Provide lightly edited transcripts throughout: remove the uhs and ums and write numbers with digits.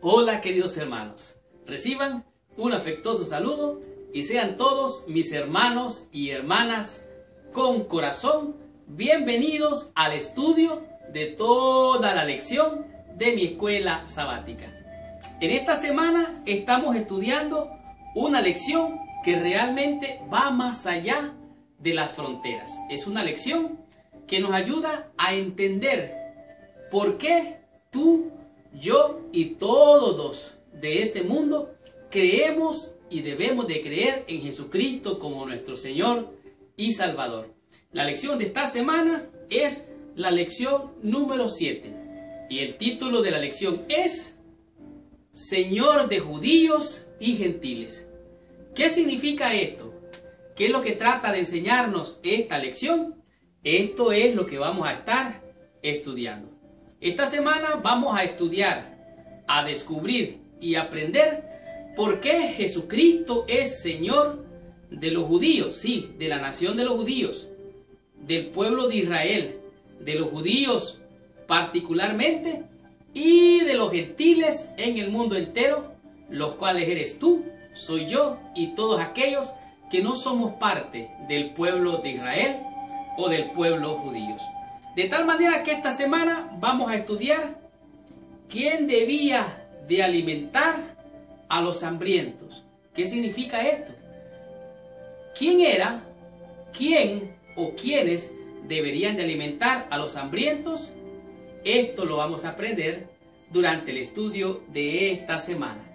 Hola queridos hermanos, reciban un afectuoso saludo y sean todos mis hermanos y hermanas con corazón bienvenidos al estudio de toda la lección de mi escuela sabática. En esta semana estamos estudiando una lección que realmente va más allá de las fronteras. Es una lección que nos ayuda a entender por qué tú, yo y todos de este mundo creemos y debemos de creer en Jesucristo como nuestro Señor y Salvador. La lección de esta semana es la lección número 7 y el título de la lección es Señor de judíos y gentiles. ¿Qué significa esto? ¿Qué es lo que trata de enseñarnos esta lección? Esto es lo que vamos a estar estudiando. Esta semana vamos a estudiar, a descubrir y aprender por qué Jesucristo es Señor de los judíos, sí, de la nación de los judíos, del pueblo de Israel, de los judíos particularmente y de los gentiles en el mundo entero, los cuales eres tú, soy yo y todos aquellos que no somos parte del pueblo de Israel o del pueblo judío. De tal manera que esta semana vamos a estudiar quién debía de alimentar a los hambrientos. ¿Qué significa esto? ¿Quién era? ¿Quién o quiénes deberían de alimentar a los hambrientos? Esto lo vamos a aprender durante el estudio de esta semana.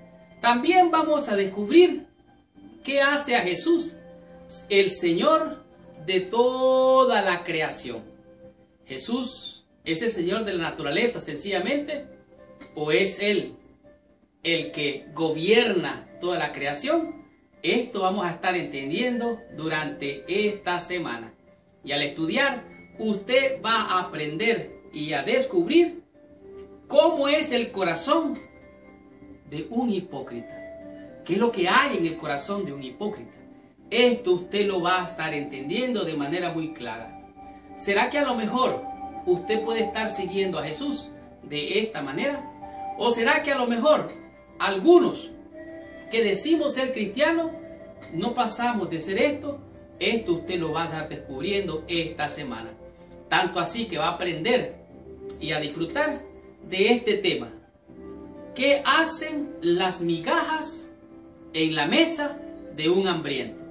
También vamos a descubrir qué hace a Jesús, el Señor de toda la creación. ¿Jesús es el Señor de la naturaleza sencillamente? ¿O es Él el que gobierna toda la creación? Esto vamos a estar entendiendo durante esta semana. Y al estudiar, usted va a aprender y a descubrir cómo es el corazón de un hipócrita. ¿Qué es lo que hay en el corazón de un hipócrita? Esto usted lo va a estar entendiendo de manera muy clara. ¿Será que a lo mejor usted puede estar siguiendo a Jesús de esta manera? ¿O será que a lo mejor algunos que decimos ser cristianos no pasamos de ser esto? Esto usted lo va a estar descubriendo esta semana. Tanto así que va a aprender y a disfrutar de este tema. ¿Qué hacen las migajas en la mesa de un hambriento?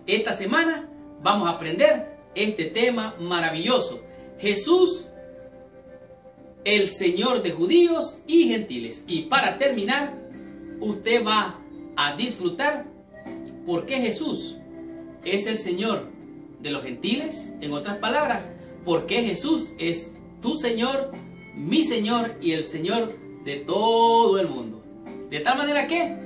Esta semana vamos a aprender este tema maravilloso. Jesús, el Señor de judíos y gentiles. Y para terminar, usted va a disfrutar por qué Jesús es el Señor de los gentiles. En otras palabras, por qué Jesús es tu Señor, mi Señor y el Señor de todo el mundo. De tal manera que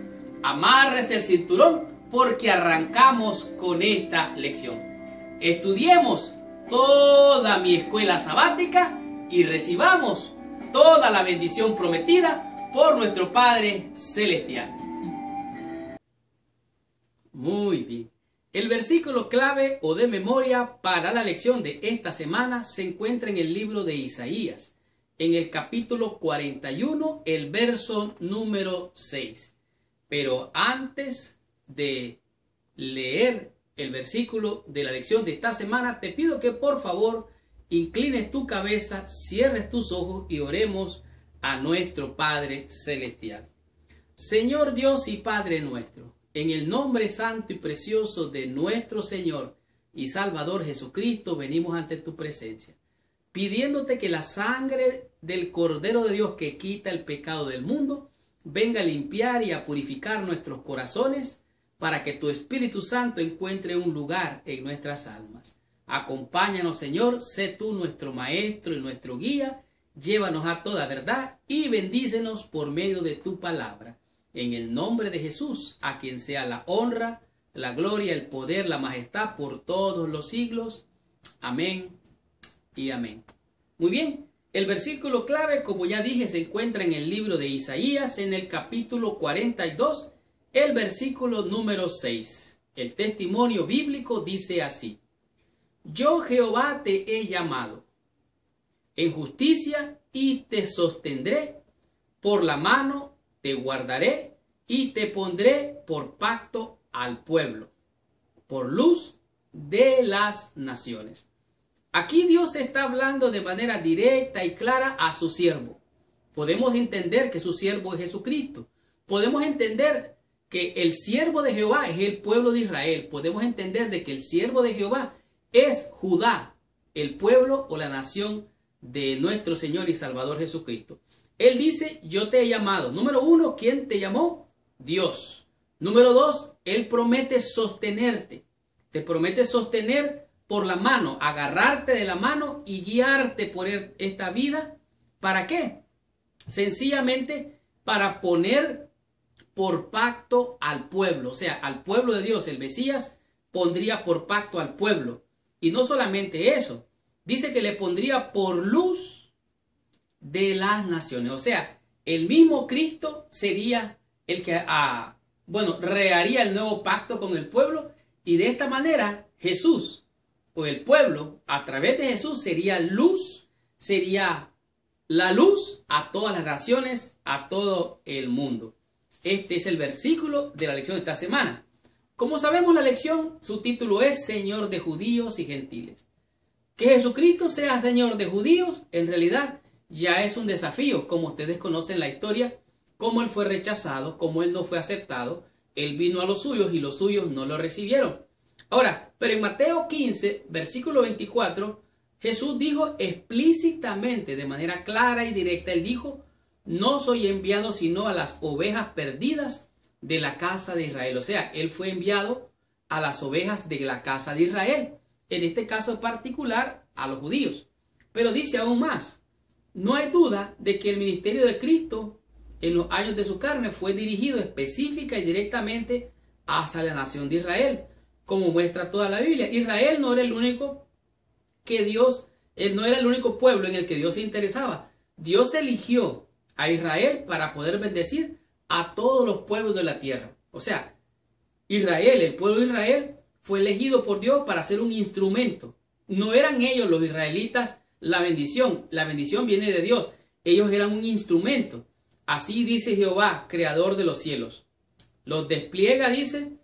amárrese el cinturón porque arrancamos con esta lección. Estudiemos toda mi escuela sabática y recibamos toda la bendición prometida por nuestro Padre Celestial. Muy bien. El versículo clave o de memoria para la lección de esta semana se encuentra en el libro de Isaías, en el capítulo 41, el verso número 6. Pero antes de leer el versículo de la lección de esta semana, te pido que por favor inclines tu cabeza, cierres tus ojos y oremos a nuestro Padre Celestial. Señor Dios y Padre nuestro, en el nombre santo y precioso de nuestro Señor y Salvador Jesucristo, venimos ante tu presencia, pidiéndote que la sangre del Cordero de Dios que quita el pecado del mundo venga a limpiar y a purificar nuestros corazones para que tu Espíritu Santo encuentre un lugar en nuestras almas. Acompáñanos, Señor, sé tú nuestro Maestro y nuestro guía, llévanos a toda verdad y bendícenos por medio de tu palabra. En el nombre de Jesús, a quien sea la honra, la gloria, el poder, la majestad por todos los siglos. Amén y amén. Muy bien, el versículo clave, como ya dije, se encuentra en el libro de Isaías, en el capítulo 42, el versículo número 6. El testimonio bíblico dice así: Yo Jehová te he llamado en justicia y te sostendré por la mano te guardaré y te pondré por pacto al pueblo, por luz de las naciones. Aquí Dios está hablando de manera directa y clara a su siervo. Podemos entender que su siervo es Jesucristo. Podemos entender que el siervo de Jehová es el pueblo de Israel. Podemos entender de que el siervo de Jehová es Judá, el pueblo o la nación de nuestro Señor y Salvador Jesucristo. Él dice, yo te he llamado. Número uno, ¿quién te llamó? Dios. Número dos, Él promete sostenerte. Te promete sostener por la mano, agarrarte de la mano y guiarte por esta vida. ¿Para qué? Sencillamente para poner por pacto al pueblo. O sea, al pueblo de Dios, el Mesías pondría por pacto al pueblo. Y no solamente eso, dice que le pondría por luz de las naciones. O sea, el mismo Cristo sería el que, reharía el nuevo pacto con el pueblo. Y de esta manera, Jesús, o el pueblo, a través de Jesús, sería luz, sería la luz a todas las naciones, a todo el mundo. Este es el versículo de la lección de esta semana. Como sabemos, la lección, su título es Señor de judíos y gentiles. Que Jesucristo sea Señor de judíos, en realidad ya es un desafío. Como ustedes conocen la historia, cómo Él fue rechazado, cómo Él no fue aceptado. Él vino a los suyos y los suyos no lo recibieron. Ahora, pero en Mateo 15, versículo 24, Jesús dijo explícitamente, de manera clara y directa, Él dijo, no soy enviado sino a las ovejas perdidas de la casa de Israel. O sea, Él fue enviado a las ovejas de la casa de Israel. En este caso particular, a los judíos. Pero dice aún más, no hay duda de que el ministerio de Cristo en los años de su carne fue dirigido específica y directamente hacia la nación de Israel, como muestra toda la Biblia. Israel no era el único no era el único pueblo en el que Dios se interesaba. Dios eligió a Israel para poder bendecir a todos los pueblos de la tierra. O sea, Israel, el pueblo de Israel, fue elegido por Dios para ser un instrumento. No eran ellos los israelitas la bendición. La bendición viene de Dios. Ellos eran un instrumento. Así dice Jehová, creador de los cielos. Los despliega, dice,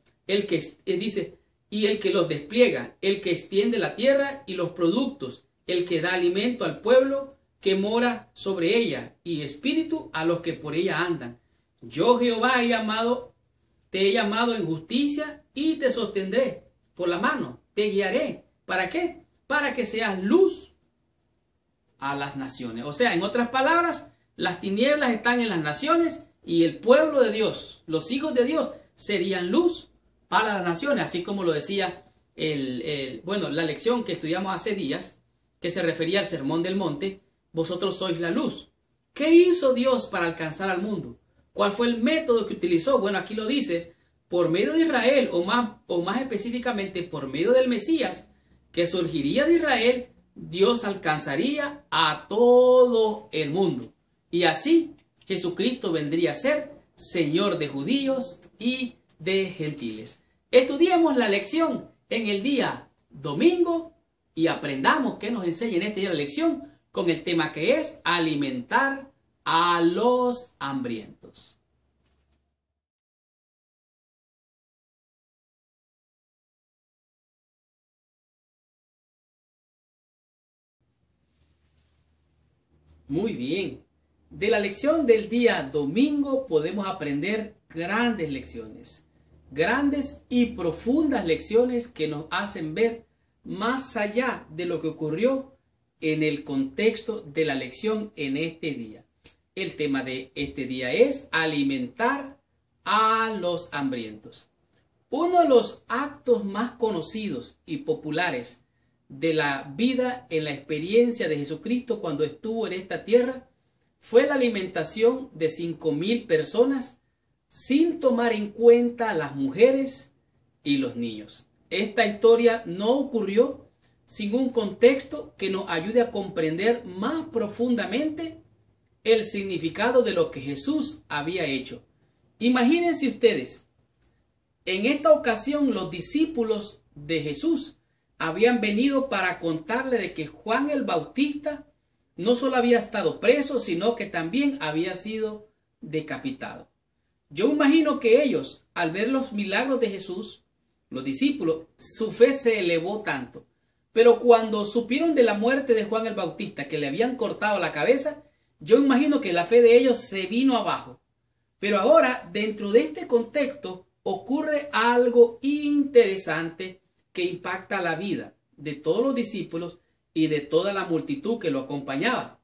y el que los despliega, el que extiende la tierra y los productos, el que da alimento al pueblo que mora sobre ella, y espíritu a los que por ella andan. Yo, Jehová, te he llamado en justicia y te sostendré por la mano, te guiaré. ¿Para qué? Para que seas luz a las naciones. O sea, en otras palabras, las tinieblas están en las naciones y el pueblo de Dios, los hijos de Dios, serían luz para las naciones, así como lo decía la lección que estudiamos hace días, que se refería al Sermón del Monte. Vosotros sois la luz. ¿Qué hizo Dios para alcanzar al mundo? ¿Cuál fue el método que utilizó? Bueno, aquí lo dice, por medio de Israel, o más específicamente por medio del Mesías, que surgiría de Israel, Dios alcanzaría a todo el mundo. Y así Jesucristo vendría a ser Señor de judíos y de gentiles. Estudiemos la lección en el día domingo y aprendamos qué nos enseña en este día la lección con el tema que es alimentar a los hambrientos. Muy bien. De la lección del día domingo podemos aprender grandes lecciones, grandes y profundas lecciones que nos hacen ver más allá de lo que ocurrió en el contexto de la lección en este día. El tema de este día es alimentar a los hambrientos. Uno de los actos más conocidos y populares de la vida en la experiencia de Jesucristo cuando estuvo en esta tierra fue la alimentación de 5,000 personas sin tomar en cuenta a las mujeres y los niños. Esta historia no ocurrió sin un contexto que nos ayude a comprender más profundamente el significado de lo que Jesús había hecho. Imagínense ustedes, en esta ocasión los discípulos de Jesús habían venido para contarle de que Juan el Bautista no solo había estado preso, sino que también había sido decapitados. Yo me imagino que ellos, al ver los milagros de Jesús, los discípulos, su fe se elevó tanto. Pero cuando supieron de la muerte de Juan el Bautista, que le habían cortado la cabeza, yo imagino que la fe de ellos se vino abajo. Pero ahora, dentro de este contexto, ocurre algo interesante que impacta la vida de todos los discípulos y de toda la multitud que lo acompañaba.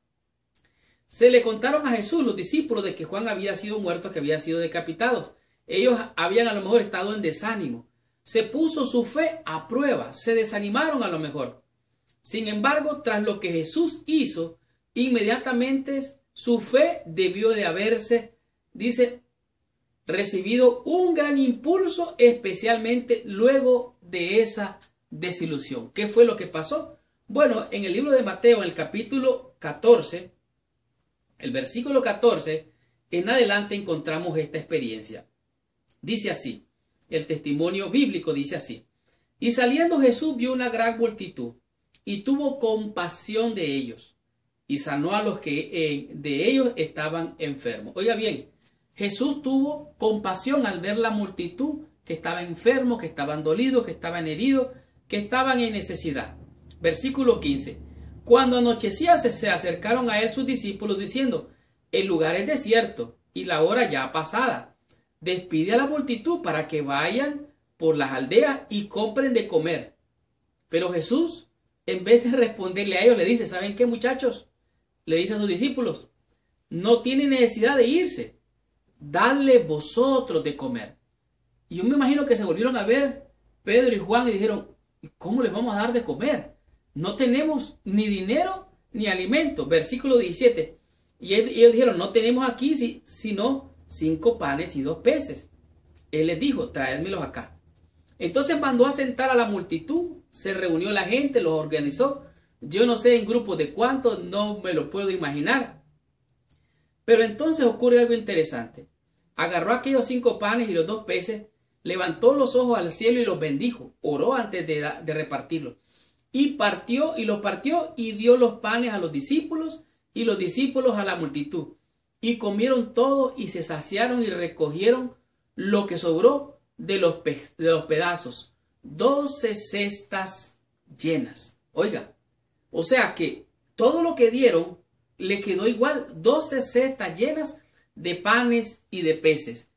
Se le contaron a Jesús, los discípulos, de que Juan había sido muerto, que había sido decapitado. Ellos habían a lo mejor estado en desánimo. Se puso su fe a prueba, se desanimaron a lo mejor. Sin embargo, tras lo que Jesús hizo, inmediatamente su fe debió de haberse, dice, recibido un gran impulso, especialmente luego de esa desilusión. ¿Qué fue lo que pasó? Bueno, en el libro de Mateo, en el capítulo 14, el versículo 14, en adelante encontramos esta experiencia. Dice así, el testimonio bíblico dice así: y saliendo Jesús vio una gran multitud y tuvo compasión de ellos y sanó a los que de ellos estaban enfermos. Oiga bien, Jesús tuvo compasión al ver la multitud que estaba enfermo, que estaban dolidos, que estaban heridos, que estaban en necesidad. Versículo 15. Cuando anochecía se acercaron a él sus discípulos diciendo: el lugar es desierto y la hora ya pasada. Despide a la multitud para que vayan por las aldeas y compren de comer. Pero Jesús, en vez de responderle a ellos, le dice: ¿saben qué, muchachos? Le dice a sus discípulos: no tienen necesidad de irse. Dadle vosotros de comer. Y yo me imagino que se volvieron a ver Pedro y Juan y dijeron: ¿cómo les vamos a dar de comer? No tenemos ni dinero ni alimento. Versículo 17. Y ellos dijeron: no tenemos aquí sino 5 panes y 2 peces. Él les dijo: traédmelos acá. Entonces mandó a sentar a la multitud, se reunió la gente, los organizó. Yo no sé en grupos de cuántos, no me lo puedo imaginar. Pero entonces ocurre algo interesante. Agarró aquellos 5 panes y los 2 peces, levantó los ojos al cielo y los bendijo. Oró antes de repartirlos. Y partió y los partió y dio los panes a los discípulos y los discípulos a la multitud. Y comieron todo y se saciaron y recogieron lo que sobró de los pedazos. 12 cestas llenas. Oiga, o sea que todo lo que dieron le quedó igual. 12 cestas llenas de panes y de peces.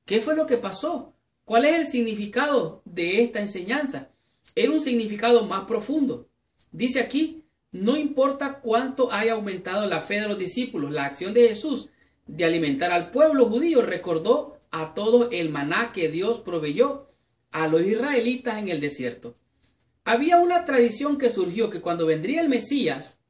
¿Qué fue lo que pasó? ¿Cuál es el significado de esta enseñanza? Era un significado más profundo. Dice aquí: no importa cuánto haya aumentado la fe de los discípulos, la acción de Jesús de alimentar al pueblo judío recordó a todos el maná que Dios proveyó a los israelitas en el desierto. Había una tradición que surgió que cuando vendría el Mesías,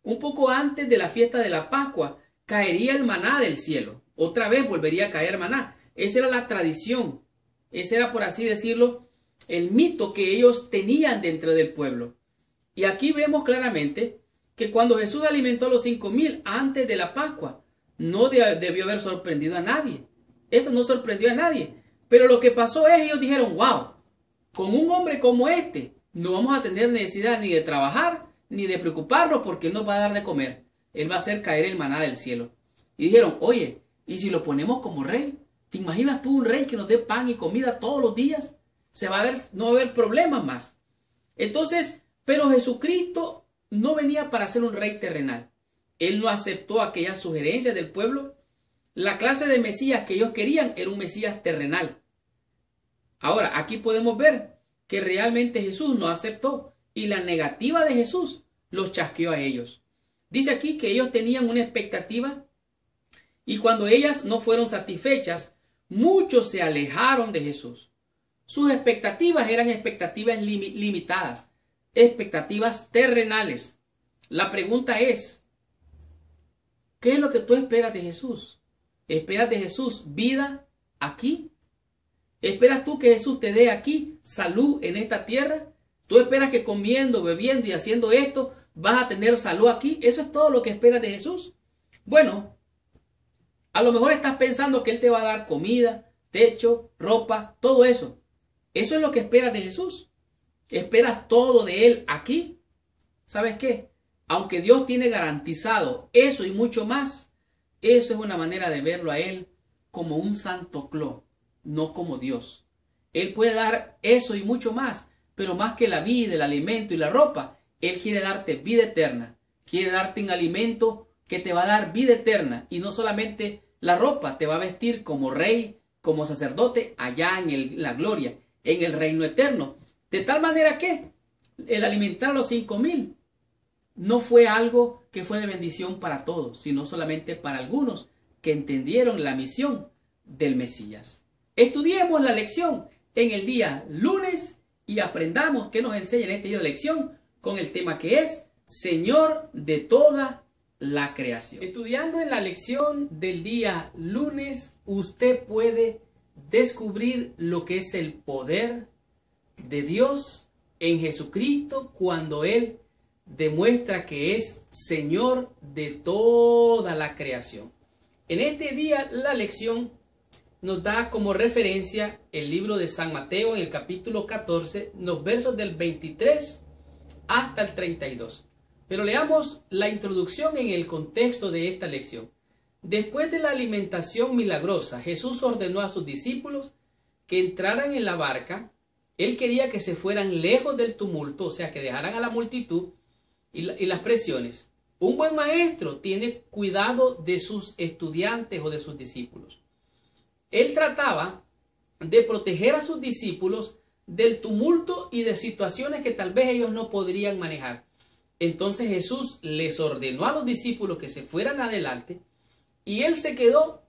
un poco antes de la fiesta de la Pascua, caería el maná del cielo. Otra vez volvería a caer maná. Esa era la tradición. Ese era, por así decirlo, el mito que ellos tenían dentro del pueblo. Y aquí vemos claramente que cuando Jesús alimentó a los 5,000 antes de la Pascua, no debió haber sorprendido a nadie. Esto no sorprendió a nadie. Pero lo que pasó es, ellos dijeron: wow, con un hombre como este, no vamos a tener necesidad ni de trabajar, ni de preocuparnos porque Él nos va a dar de comer. Él va a hacer caer el maná del cielo. Y dijeron: oye, ¿y si lo ponemos como rey? ¿Te imaginas tú un rey que nos dé pan y comida todos los días? No va a haber problemas más. Entonces, pero Jesucristo no venía para ser un rey terrenal. Él no aceptó aquellas sugerencias del pueblo. La clase de Mesías que ellos querían era un Mesías terrenal. Ahora, aquí podemos ver que realmente Jesús no aceptó y la negativa de Jesús los chasqueó a ellos. Dice aquí que ellos tenían una expectativa y cuando ellas no fueron satisfechas, muchos se alejaron de Jesús. Sus expectativas eran expectativas limitadas, expectativas terrenales. La pregunta es: ¿qué es lo que tú esperas de Jesús? ¿Esperas de Jesús vida aquí? ¿Esperas tú que Jesús te dé aquí salud en esta tierra? ¿Tú esperas que comiendo, bebiendo y haciendo esto vas a tener salud aquí? ¿Eso es todo lo que esperas de Jesús? Bueno, a lo mejor estás pensando que Él te va a dar comida, techo, ropa, todo eso. ¿Eso es lo que esperas de Jesús? ¿Esperas todo de Él aquí? ¿Sabes qué? Aunque Dios tiene garantizado eso y mucho más, Eso es una manera de verlo a Él como un Santo Claus, no como Dios. Él puede dar eso y mucho más, pero más que la vida, el alimento y la ropa, Él quiere darte vida eterna. Quiere darte un alimento que te va a dar vida eterna. Y no solamente la ropa, te va a vestir como rey, como sacerdote, allá en la gloria, en el reino eterno. De tal manera que el alimentar a los 5,000 no fue algo que fue de bendición para todos, sino solamente para algunos que entendieron la misión del Mesías. Estudiemos la lección en el día lunes y aprendamos qué nos enseña en este día de lección con el tema que es Señor de toda la creación. Estudiando en la lección del día lunes, usted puede descubrir lo que es el poder de Dios en Jesucristo cuando Él demuestra que es Señor de toda la creación. En este día la lección nos da como referencia el libro de San Mateo en el capítulo 14, los versos del 23 hasta el 32. Pero leamos la introducción en el contexto de esta lección. Después de la alimentación milagrosa, Jesús ordenó a sus discípulos que entraran en la barca. Él quería que se fueran lejos del tumulto, o sea, que dejaran a la multitud y las presiones. Un buen maestro tiene cuidado de sus estudiantes o de sus discípulos. Él trataba de proteger a sus discípulos del tumulto y de situaciones que tal vez ellos no podrían manejar. Entonces Jesús les ordenó a los discípulos que se fueran adelante y Él se quedó,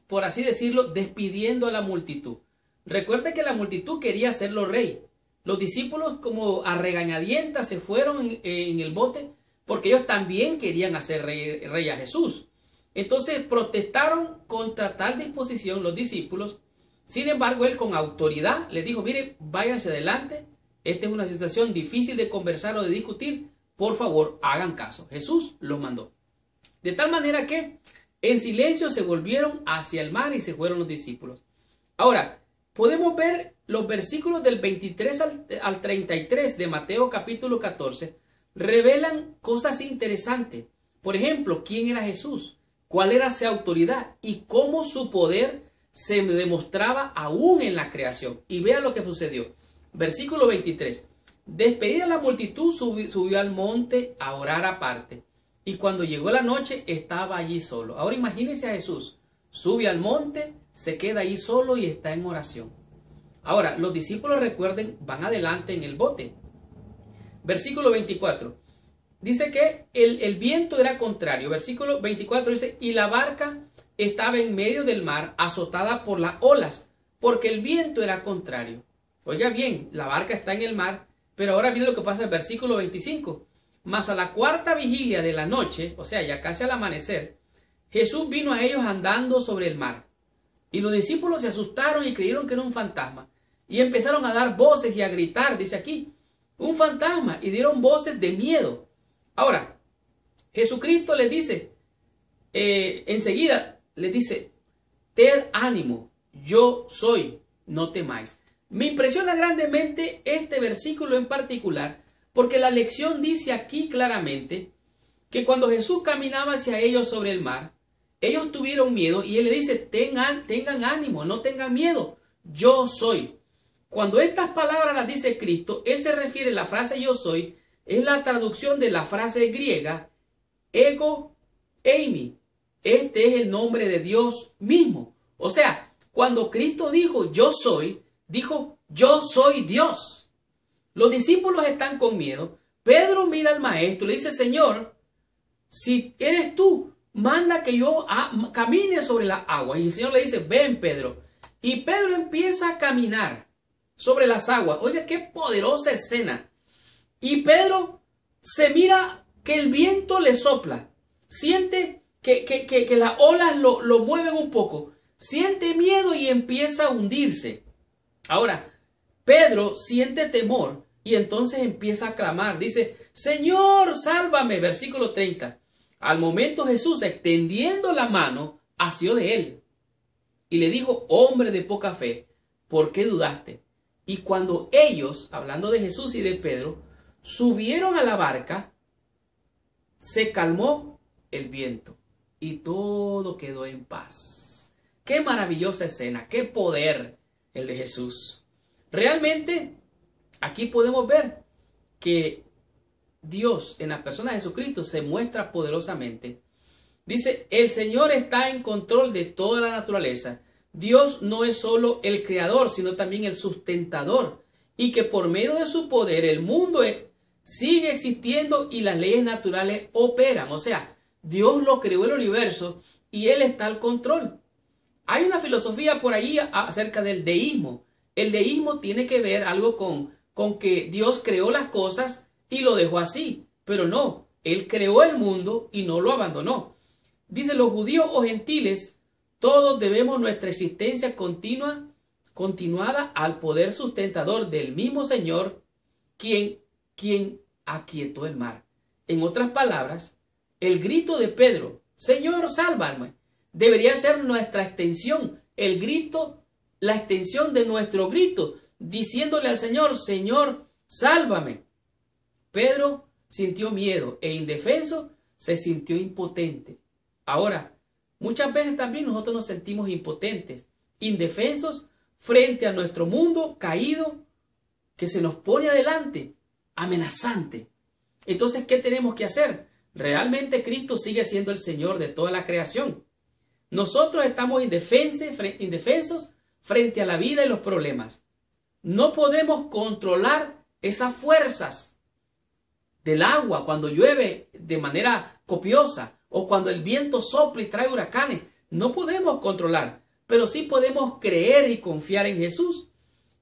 por así decirlo, despidiendo a la multitud. Recuerde que la multitud quería hacerlo rey. Los discípulos como a regañadientas se fueron en el bote porque ellos también querían hacer rey a Jesús. Entonces protestaron contra tal disposición los discípulos. Sin embargo, Él con autoridad les dijo, mire, váyanse adelante. Esta es una situación difícil de conversar o de discutir. Por favor, hagan caso. Jesús los mandó. De tal manera que en silencio se volvieron hacia el mar y se fueron los discípulos. Ahora, podemos ver los versículos del 23 al 33 de Mateo capítulo 14. Revelan cosas interesantes. Por ejemplo, ¿quién era Jesús? ¿Cuál era su autoridad? Y cómo su poder se demostraba aún en la creación. Y vea lo que sucedió. Versículo 23. Despedida la multitud, subió al monte a orar aparte. Y cuando llegó la noche, estaba allí solo. Ahora imagínense a Jesús. Sube al monte, se queda ahí solo y está en oración. Ahora, los discípulos, recuerden, van adelante en el bote. Versículo 24. Dice que el viento era contrario. Versículo 24 dice, y la barca estaba en medio del mar, azotada por las olas, porque el viento era contrario. Oiga bien, la barca está en el mar, pero ahora viene lo que pasa en el versículo 25. Mas a la cuarta vigilia de la noche, o sea, ya casi al amanecer, Jesús vino a ellos andando sobre el mar. Y los discípulos se asustaron y creyeron que era un fantasma. Y empezaron a dar voces y a gritar, dice aquí, un fantasma, y dieron voces de miedo. Ahora, Jesucristo les dice, enseguida les dice, tened ánimo, yo soy, no temáis. Me impresiona grandemente este versículo en particular, porque la lección dice aquí claramente que cuando Jesús caminaba hacia ellos sobre el mar, ellos tuvieron miedo y Él le dice, tengan ánimo, no tengan miedo, yo soy. Cuando estas palabras las dice Cristo, Él se refiere a la frase yo soy, es la traducción de la frase griega ego eimi. Este es el nombre de Dios mismo. O sea, cuando Cristo dijo yo soy, dijo yo soy Dios. Los discípulos están con miedo. Pedro mira al maestro y le dice, Señor, si eres tú, manda que yo camine sobre la agua. Y el Señor le dice, ven Pedro. Y Pedro empieza a caminar sobre las aguas. Oiga, qué poderosa escena. Y Pedro se mira que el viento le sopla. Siente que las olas lo mueven un poco. Siente miedo y empieza a hundirse. Ahora, Pedro siente temor y entonces empieza a clamar. Dice, Señor, sálvame. Versículo 30. Al momento Jesús, extendiendo la mano, asió de él. Y le dijo, hombre de poca fe, ¿por qué dudaste? Y cuando ellos, hablando de Jesús y de Pedro, subieron a la barca, se calmó el viento. y todo quedó en paz. Qué maravillosa escena, qué poder el de Jesús. Realmente aquí podemos ver que Dios en la persona de Jesucristo se muestra poderosamente. Dice, el Señor está en control de toda la naturaleza. Dios no es solo el creador, sino también el sustentador. Y que por medio de su poder el mundo sigue existiendo y las leyes naturales operan. O sea, Dios lo creó el universo y Él está al control. Hay una filosofía por allí acerca del deísmo. El deísmo tiene que ver algo con que Dios creó las cosas y lo dejó así. Pero no, Él creó el mundo y no lo abandonó. Dice, los judíos o gentiles, todos debemos nuestra existencia continuada al poder sustentador del mismo Señor, quien aquietó el mar. En otras palabras, el grito de Pedro, Señor, sálvame, debería ser nuestra extensión, el grito, la extensión de nuestro grito, diciéndole al Señor, Señor, sálvame. Pedro sintió miedo e indefenso, se sintió impotente. Ahora, muchas veces también nosotros nos sentimos impotentes, indefensos frente a nuestro mundo caído que se nos pone adelante, amenazante. Entonces, ¿qué tenemos que hacer? Realmente Cristo sigue siendo el Señor de toda la creación. Nosotros estamos indefensos frente a la vida y los problemas. No podemos controlar esas fuerzas del agua cuando llueve de manera copiosa o cuando el viento sopla y trae huracanes. No podemos controlar, pero sí podemos creer y confiar en Jesús,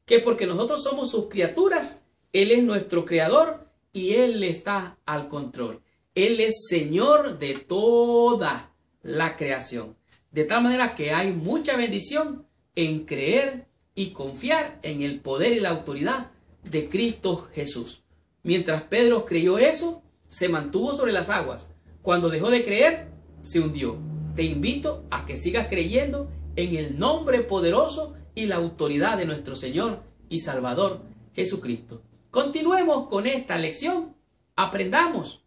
que porque nosotros somos sus criaturas, Él es nuestro creador y Él está al control. Él es Señor de toda la creación. De tal manera que hay mucha bendición en creer y confiar en el poder y la autoridad de Cristo Jesús. Mientras Pedro creyó eso, se mantuvo sobre las aguas. Cuando dejó de creer, se hundió. Te invito a que sigas creyendo en el nombre poderoso y la autoridad de nuestro Señor y Salvador Jesucristo. Continuemos con esta lección. Aprendamos.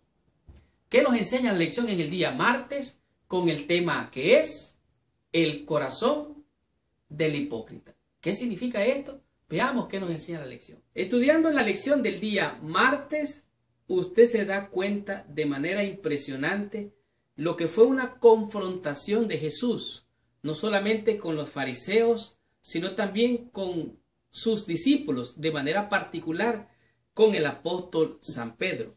¿Qué nos enseña la lección en el día martes? Con el tema que es el corazón del hipócrita. ¿Qué significa esto? Veamos qué nos enseña la lección. Estudiando la lección del día martes, usted se da cuenta de manera impresionante lo que fue una confrontación de Jesús, no solamente con los fariseos, sino también con sus discípulos, de manera particular con el apóstol San Pedro.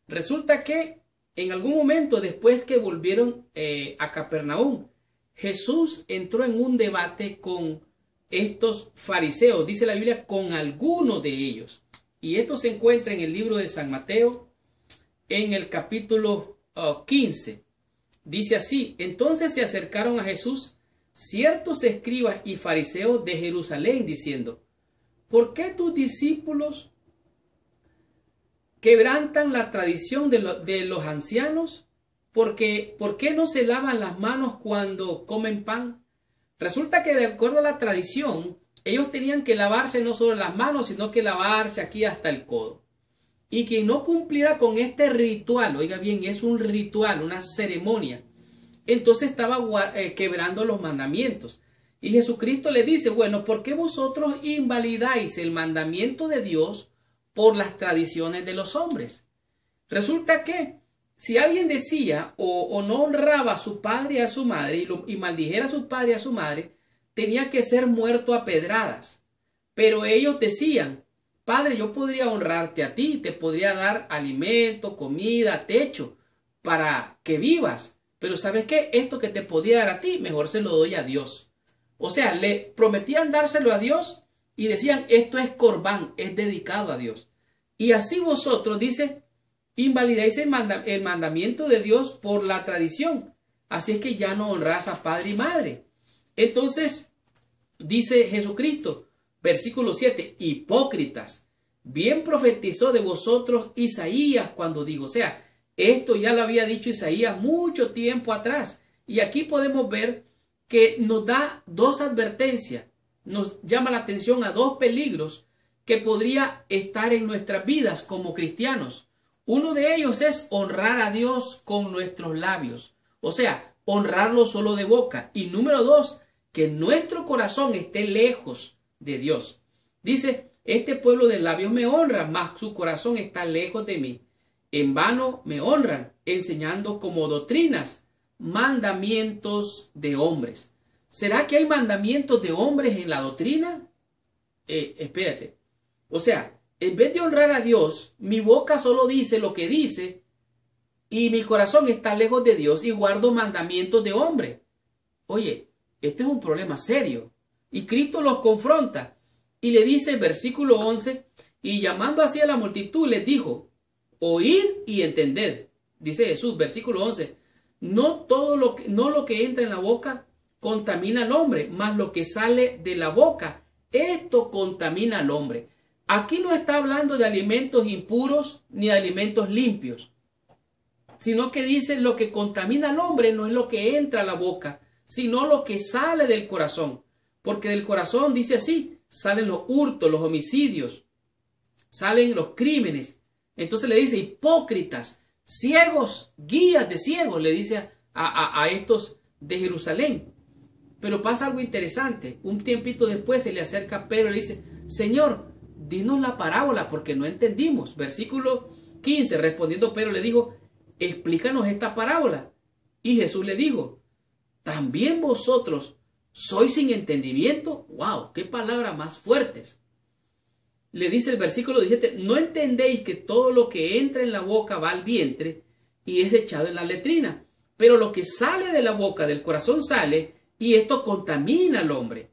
Resulta que en algún momento después que volvieron a Capernaum, Jesús entró en un debate con estos fariseos, dice la Biblia, con algunos de ellos. Y esto se encuentra en el libro de San Mateo, en el capítulo 15. Dice así, entonces se acercaron a Jesús ciertos escribas y fariseos de Jerusalén, diciendo, ¿por qué tus discípulos quebrantan la tradición de los ancianos? ¿Por qué no se lavan las manos cuando comen pan? Resulta que de acuerdo a la tradición, ellos tenían que lavarse no solo las manos, sino que lavarse aquí hasta el codo. Y quien no cumpliera con este ritual, oiga bien, es un ritual, una ceremonia, entonces estaba quebrando los mandamientos. Y Jesucristo le dice, bueno, ¿por qué vosotros invalidáis el mandamiento de Dios por las tradiciones de los hombres? Resulta que si alguien decía o no honraba a su padre y a su madre y maldijera a su padre y a su madre, tenía que ser muerto a pedradas. Pero ellos decían, Padre, yo podría honrarte a ti, te podría dar alimento, comida, techo, para que vivas. Pero ¿sabes qué? Esto que te podía dar a ti, mejor se lo doy a Dios. O sea, le prometían dárselo a Dios y decían, esto es corbán, es dedicado a Dios. Y así vosotros, dice, invalidáis el mandamiento de Dios por la tradición. Así es que ya no honrás a padre y madre. Entonces, dice Jesucristo, versículo 7, hipócritas, bien profetizó de vosotros Isaías cuando digo, o sea, esto ya lo había dicho Isaías mucho tiempo atrás. Y aquí podemos ver que nos da dos advertencias, nos llama la atención a dos peligros que podría estar en nuestras vidas como cristianos. Uno de ellos es honrar a Dios con nuestros labios. O sea, honrarlo solo de boca. Y número 2, que nuestro corazón esté lejos de Dios. Dice, este pueblo de labios me honra, mas su corazón está lejos de mí. En vano me honran, enseñando como doctrinas mandamientos de hombres. ¿Será que hay mandamientos de hombres en la doctrina? Espérate. O sea, en vez de honrar a Dios, mi boca solo dice lo que dice y mi corazón está lejos de Dios y guardo mandamientos de hombre. Oye, este es un problema serio. Y Cristo los confronta y le dice, versículo 11, y llamando así a la multitud les dijo, oíd y entended. Dice Jesús, versículo 11, no lo que entra en la boca contamina al hombre, mas lo que sale de la boca, esto contamina al hombre. Aquí no está hablando de alimentos impuros ni de alimentos limpios, sino que dice lo que contamina al hombre no es lo que entra a la boca, sino lo que sale del corazón. Porque del corazón, dice así, salen los hurtos, los homicidios, salen los crímenes. Entonces le dice, hipócritas, ciegos, guías de ciegos, le dice a estos de Jerusalén. Pero pasa algo interesante. Un tiempito después se le acerca a Pedro y le dice, Señor, dinos la parábola porque no entendimos. Versículo 15, respondiendo Pedro le dijo, explícanos esta parábola. Y Jesús le dijo, ¿también vosotros sois sin entendimiento? ¡Wow! ¡Qué palabras más fuertes! Le dice el versículo 17, ¿no entendéis que todo lo que entra en la boca va al vientre y es echado en la letrina? Pero lo que sale de la boca, del corazón sale, y esto contamina al hombre.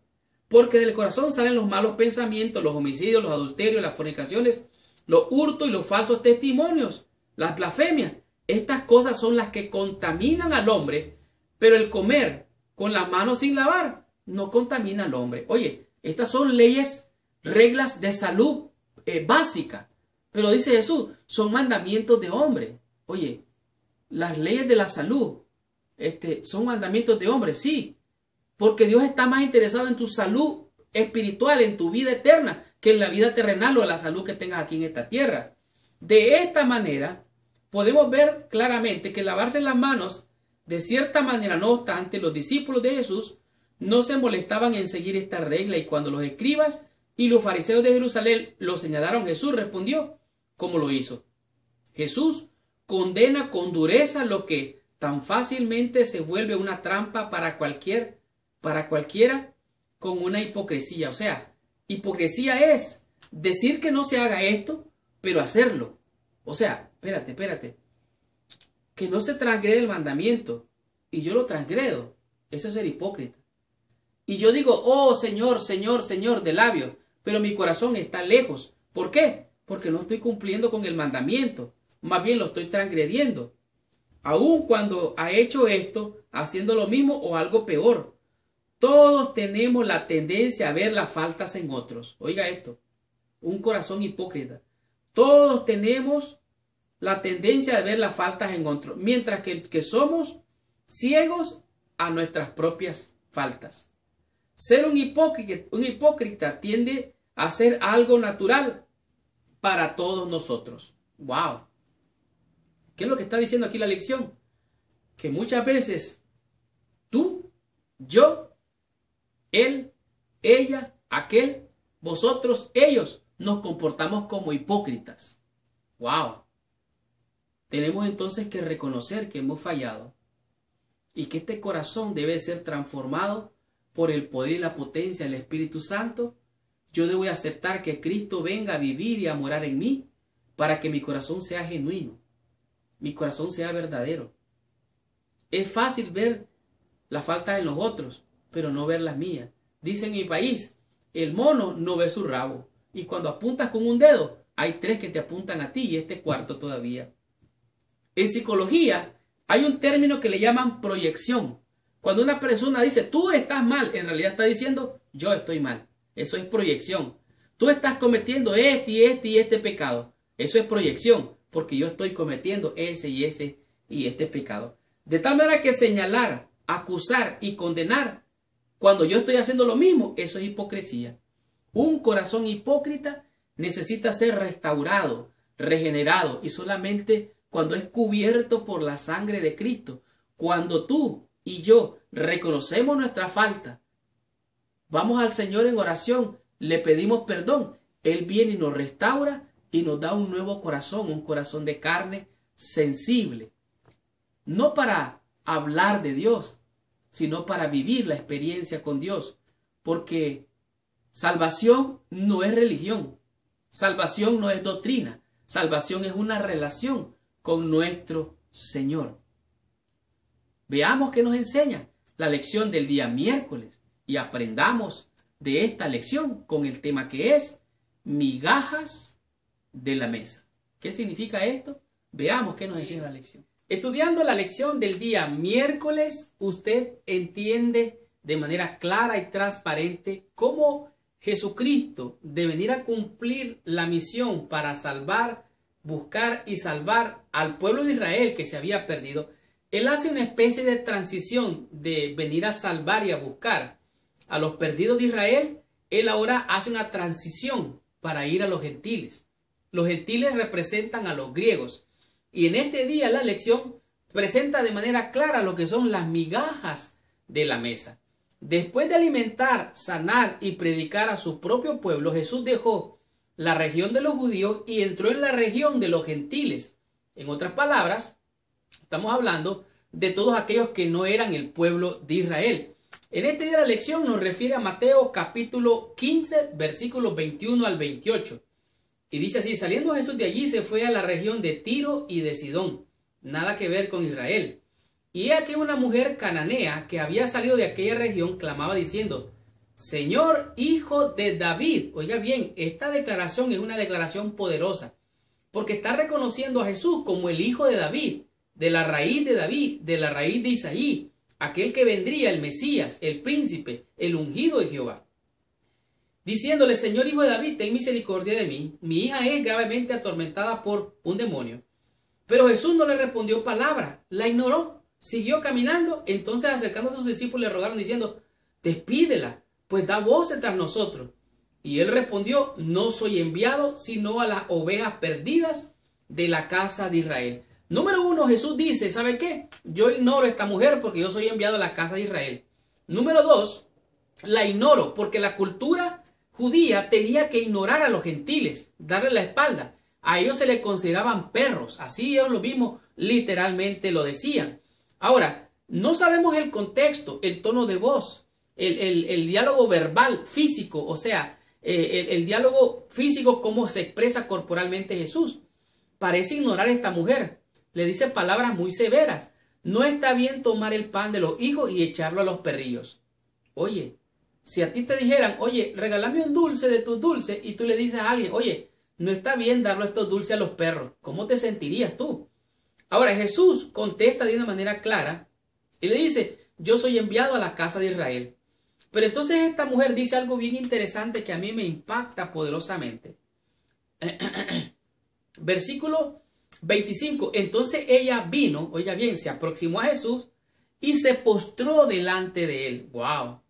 Porque del corazón salen los malos pensamientos, los homicidios, los adulterios, las fornicaciones, los hurtos y los falsos testimonios, las blasfemias. Estas cosas son las que contaminan al hombre, pero el comer con las manos sin lavar no contamina al hombre. Oye, estas son leyes, reglas de salud básica. Pero dice Jesús, son mandamientos de hombre. Oye, las leyes de la salud son mandamientos de hombre, sí. Porque Dios está más interesado en tu salud espiritual, en tu vida eterna, que en la vida terrenal o en la salud que tengas aquí en esta tierra. De esta manera, podemos ver claramente que lavarse las manos, de cierta manera, no obstante, los discípulos de Jesús no se molestaban en seguir esta regla, y cuando los escribas y los fariseos de Jerusalén lo señalaron, Jesús respondió como lo hizo. Jesús condena con dureza lo que tan fácilmente se vuelve una trampa para cualquiera con una hipocresía. O sea, hipocresía es decir que no se haga esto, pero hacerlo. O sea, espérate, que no se transgrede el mandamiento y yo lo transgredo. Eso es ser hipócrita. Y yo digo, oh Señor, Señor, Señor, de labios, pero mi corazón está lejos. ¿Por qué? Porque no estoy cumpliendo con el mandamiento. Más bien lo estoy transgrediendo. Aun cuando ha hecho esto, haciendo lo mismo o algo peor. Todos tenemos la tendencia a ver las faltas en otros. Oiga esto, un corazón hipócrita. Todos tenemos la tendencia de ver las faltas en otros, mientras que somos ciegos a nuestras propias faltas. Ser un hipócrita tiende a ser algo natural para todos nosotros. ¡Wow! ¿Qué es lo que está diciendo aquí la lección? Que muchas veces tú, yo, él, ella, aquel, vosotros, ellos, nos comportamos como hipócritas. ¡Wow! Tenemos entonces que reconocer que hemos fallado y que este corazón debe ser transformado por el poder y la potencia del Espíritu Santo. Yo debo aceptar que Cristo venga a vivir y a morar en mí para que mi corazón sea genuino, mi corazón sea verdadero. Es fácil ver las faltas en los otros, pero no ver las mías. Dice en mi país, el mono no ve su rabo. Y cuando apuntas con un dedo, hay 3 que te apuntan a ti y este cuarto todavía. En psicología hay un término que le llaman proyección. Cuando una persona dice, tú estás mal, en realidad está diciendo, yo estoy mal. Eso es proyección. Tú estás cometiendo este pecado. Eso es proyección, porque yo estoy cometiendo ese y este pecado. De tal manera que señalar, acusar y condenar cuando yo estoy haciendo lo mismo, eso es hipocresía. Un corazón hipócrita necesita ser restaurado, regenerado, y solamente cuando es cubierto por la sangre de Cristo. Cuando tú y yo reconocemos nuestra falta, vamos al Señor en oración, le pedimos perdón, Él viene y nos restaura y nos da un nuevo corazón, un corazón de carne sensible. No para hablar de Dios, sino para vivir la experiencia con Dios. Porque salvación no es religión, salvación no es doctrina, salvación es una relación con nuestro Señor. Veamos qué nos enseña la lección del día miércoles y aprendamos de esta lección con el tema que es migajas de la mesa. ¿Qué significa esto? Veamos qué nos enseña la lección. Estudiando la lección del día miércoles, usted entiende de manera clara y transparente cómo Jesucristo, de venir a cumplir la misión para salvar, buscar y salvar al pueblo de Israel que se había perdido, Él hace una especie de transición de venir a salvar y a buscar a los perdidos de Israel. Él ahora hace una transición para ir a los gentiles. Los gentiles representan a los griegos. Y en este día la lección presenta de manera clara lo que son las migajas de la mesa. Después de alimentar, sanar y predicar a su propio pueblo, Jesús dejó la región de los judíos y entró en la región de los gentiles. En otras palabras, estamos hablando de todos aquellos que no eran el pueblo de Israel. En este día la lección nos refiere a Mateo capítulo 15, versículos 21 al 28. Y dice así: saliendo Jesús de allí se fue a la región de Tiro y de Sidón, nada que ver con Israel. Y he aquí una mujer cananea que había salido de aquella región clamaba diciendo: Señor, hijo de David. Oiga bien, esta declaración es una declaración poderosa, porque está reconociendo a Jesús como el hijo de David, de la raíz de David, de la raíz de Isaí, aquel que vendría, el Mesías, el príncipe, el ungido de Jehová. Diciéndole: Señor, hijo de David, ten misericordia de mí, mi hija es gravemente atormentada por un demonio. Pero Jesús no le respondió palabra, la ignoró, siguió caminando. Entonces, acercándose a sus discípulos, le rogaron diciendo: despídela, pues da voces tras nosotros. Y él respondió: no soy enviado sino a las ovejas perdidas de la casa de Israel. Número uno, Jesús dice: ¿sabe qué? Yo ignoro a esta mujer porque yo soy enviado a la casa de Israel. Número dos, la ignoro porque la cultura judía tenía que ignorar a los gentiles, darle la espalda. A ellos se les consideraban perros, así ellos lo mismos literalmente lo decían. Ahora, no sabemos el contexto, el tono de voz, el diálogo verbal, físico, o sea, el diálogo físico, cómo se expresa corporalmente Jesús. Parece ignorar a esta mujer, le dice palabras muy severas. No está bien tomar el pan de los hijos y echarlo a los perrillos. Oye, si a ti te dijeran: oye, regálame un dulce de tus dulces, y tú le dices a alguien: oye, no está bien darle estos dulces a los perros, ¿cómo te sentirías tú? Ahora Jesús contesta de una manera clara y le dice: yo soy enviado a la casa de Israel. Pero entonces esta mujer dice algo bien interesante que a mí me impacta poderosamente. Versículo 25. Entonces ella vino, oiga bien, se aproximó a Jesús y se postró delante de él. ¡Wow!